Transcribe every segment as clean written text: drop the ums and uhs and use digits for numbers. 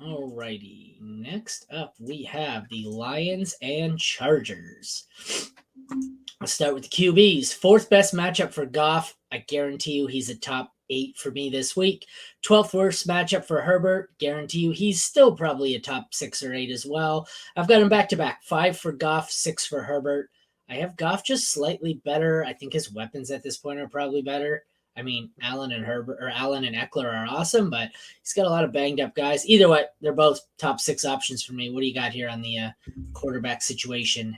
Alrighty. Next up, we have the Lions and Chargers. Let's start with the QBs. Fourth best matchup for Goff. I guarantee you he's a top 8 for me this week. 12th worst matchup for Herbert. Guarantee you he's still probably a top 6 or 8 as well. I've got him back to back. 5 for Goff, 6 for Herbert. I have Goff just slightly better. I think his weapons at this point are probably better. I mean, Allen and Eckler are awesome, but he's got a lot of banged up guys. Either way, they're both top 6 options for me. What do you got here on the quarterback situation?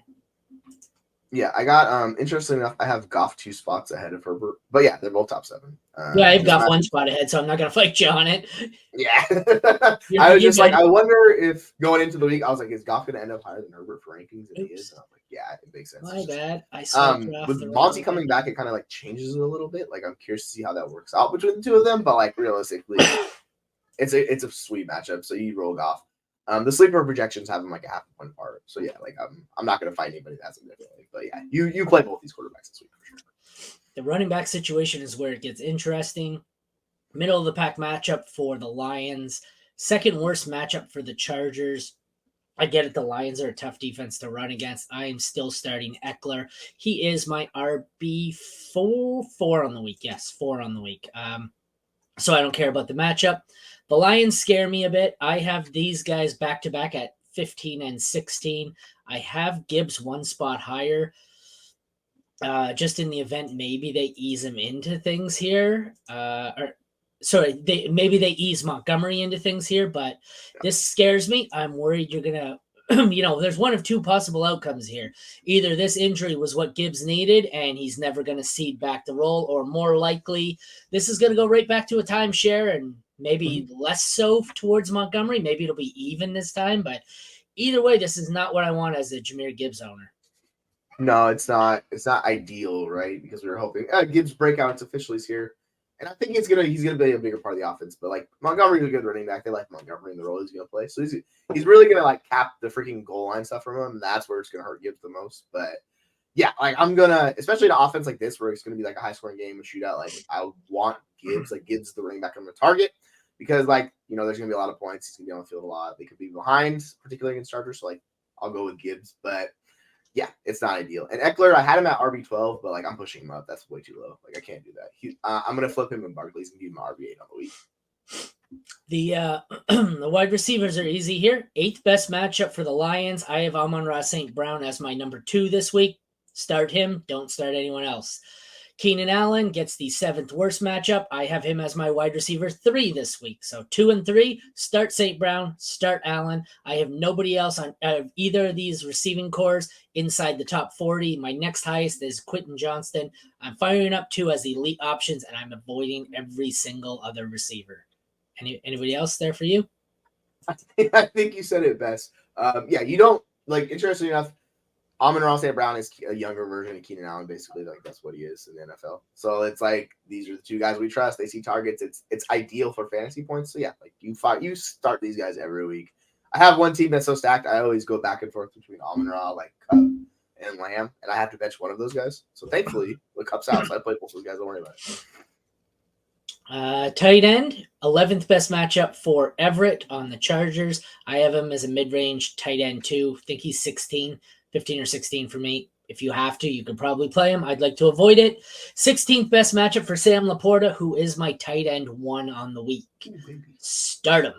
Yeah, I got interesting enough, I have Goff 2 spots ahead of Herbert. But yeah, they're both top 7. Yeah, I've got one spot ahead, so I'm not gonna fight you on it. Yeah. I was just like, I wonder if going into the week, I was like, is Goff gonna end up higher than Herbert for rankings? And he is. And I'm like, yeah, it makes sense. My bad. With Monty coming back, it kind of like changes it a little bit. Like I'm curious to see how that works out between the two of them. But like realistically, it's a sweet matchup. So you roll Goff. The sleeper projections have them like a half a point apart. So yeah, like I'm not gonna fight anybody that's differently. But yeah, you play both these quarterbacks this week for sure. The running back situation is where it gets interesting. Middle of the pack matchup for the Lions. Second worst matchup for the Chargers. I get it. The Lions are a tough defense to run against. I am still starting Eckler. He is my RB four on the week. Yes, 4 on the week. So I don't care about the matchup. The Lions scare me a bit. I have these guys back to back at 15 and 16. I have Gibbs one spot higher. Just in the event maybe they ease him into things here. Maybe they ease Montgomery into things here, but this scares me. I'm worried you're going to, there's one of two possible outcomes here. Either this injury was what Gibbs needed and he's never going to cede back the role, or more likely, this is going to go right back to a timeshare and maybe less so towards Montgomery. Maybe it'll be even this time, but either way, this is not what I want as a Jahmyr Gibbs owner. No, it's not. It's not ideal, right? Because we were hoping Gibbs breakout officially is here, and I think he's gonna be a bigger part of the offense. But like Montgomery's a good running back. They like Montgomery in the role he's gonna play, so he's really gonna like cap the freaking goal line stuff from him. And that's where it's gonna hurt Gibbs the most. But yeah, like I'm gonna, especially an offense like this where it's gonna be like a high scoring game, a shootout. Like I want Gibbs, the running back on the target, because like there's gonna be a lot of points. He's gonna be on the field a lot. They could be behind, particularly against Chargers. So like I'll go with Gibbs, but. Yeah, it's not ideal. And Eckler, I had him at RB12, but like I'm pushing him up. That's way too low. Like I can't do that. I'm gonna flip him in Barkley's and give him RB8 on the week. The wide receivers are easy here. 8th best matchup for the Lions. I have Amon-Ra St. Brown as my number 2 this week. Start him. Don't start anyone else. Keenan Allen gets the 7th worst matchup. I have him as my wide receiver 3 this week. So 2 and 3, start St. Brown, start Allen. I have nobody else on either of these receiving cores inside the top 40. My next highest is Quentin Johnston. I'm firing up 2 as elite options, and I'm avoiding every single other receiver. Anybody else there for you? I think you said it best. Yeah, you don't like. Interesting enough, Amon-Ra St. Brown is a younger version of Keenan Allen, basically. Like that's what he is in the NFL. So it's like these are the two guys we trust. They see targets. It's ideal for fantasy points. So yeah, like you start these guys every week. I have one team that's so stacked. I always go back and forth between Amon-Ra, like Kupp, and Lamb, and I have to bench one of those guys. So thankfully, the Kupp's out, so I play both those guys. Don't worry about it. Tight end, 11th best matchup for Everett on the Chargers. I have him as a mid-range tight end too. I think he's 15 or 16 for me. If you have to, you could probably play him. I'd like to avoid it. 16th best matchup for Sam Laporta, who is my tight end 1 on the week. Start him.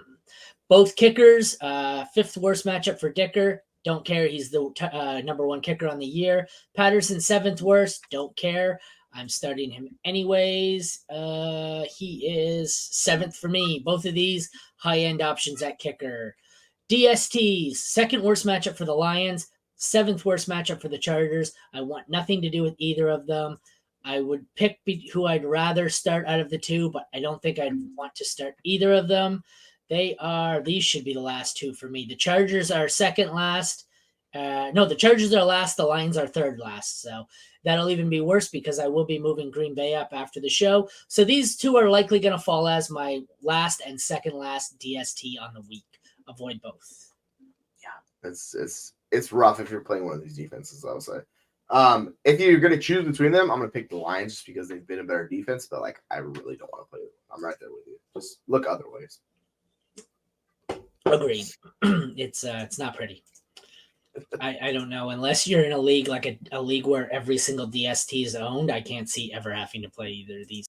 Both kickers, 5th worst matchup for Dicker. Don't care. He's the number 1 kicker on the year. Patterson, 7th worst. Don't care. I'm starting him anyways. He is 7th for me. Both of these high-end options at kicker. DSTs, 2nd worst matchup for the Lions. 7th worst matchup for the Chargers. I want nothing to do with either of them. I would pick who I'd rather start out of the two, but I don't think I'd want to start either of them. These should be the last 2 for me. The Chargers are second last. The Chargers are last. The Lions are third last. So that'll even be worse because I will be moving Green Bay up after the show. So these 2 are likely going to fall as my last and second last DST on the week. Avoid both. Yeah, it's rough if you're playing one of these defenses, I would say. If you're going to choose between them, I'm going to pick the Lions just because they've been a better defense, but like I really don't want to play them. I'm right there with you. Just look other ways. Agreed. It's not pretty. I don't know, unless you're in a league like a league where every single DST is owned. I can't see ever having to play either of these.